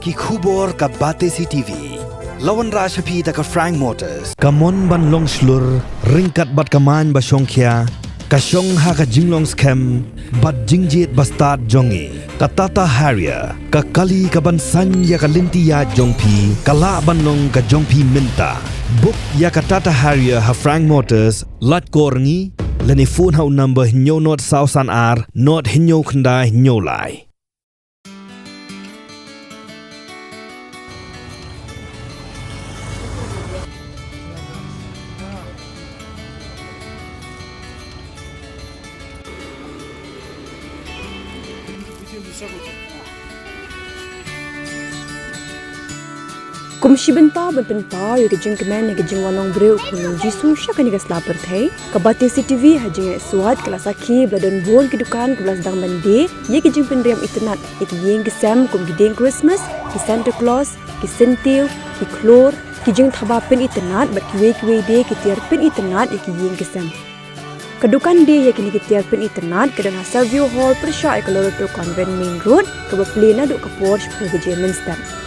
ki khubor ka Batesi TV. Lawan Rashapi ta ka Frank Motors. Kamon ban long slur, ringkat bat kaman ba Shongkhia. Ka Shong ha ka Jinglong scam, bat Jingjit bastard jongi. Ka Tata Harrier, ka Kali ka ban Sanya ka Lintia jongpi, ka La ban long ka jongpi minta. Book ya ka Tata Harrier ha Frank Motors, lat korngi, leni phone hau number hinyo not sausan ar, not hinyo kanda hinyo lai. Kumshi benta benpenta yo ke jing kemen ke jing wanong breu kunong jisu syaka ni slaper thai ka Batesi TV ha jing suat kelas aki bladon bon ke dukan ke belas dang mande ye ke jing penriam internet ye ke yeng ke sam kum gideng Christmas ke Santa Claus ke sentiu ke klor ke jing thaba pen internet bat we de ke tiar pen internet ye ke yeng ke sam kedukan de ye ke ni ke tiar pen internet ke dan Savio Hall persya ke loro to convent main road ke plena do ke Porsche ke German stamp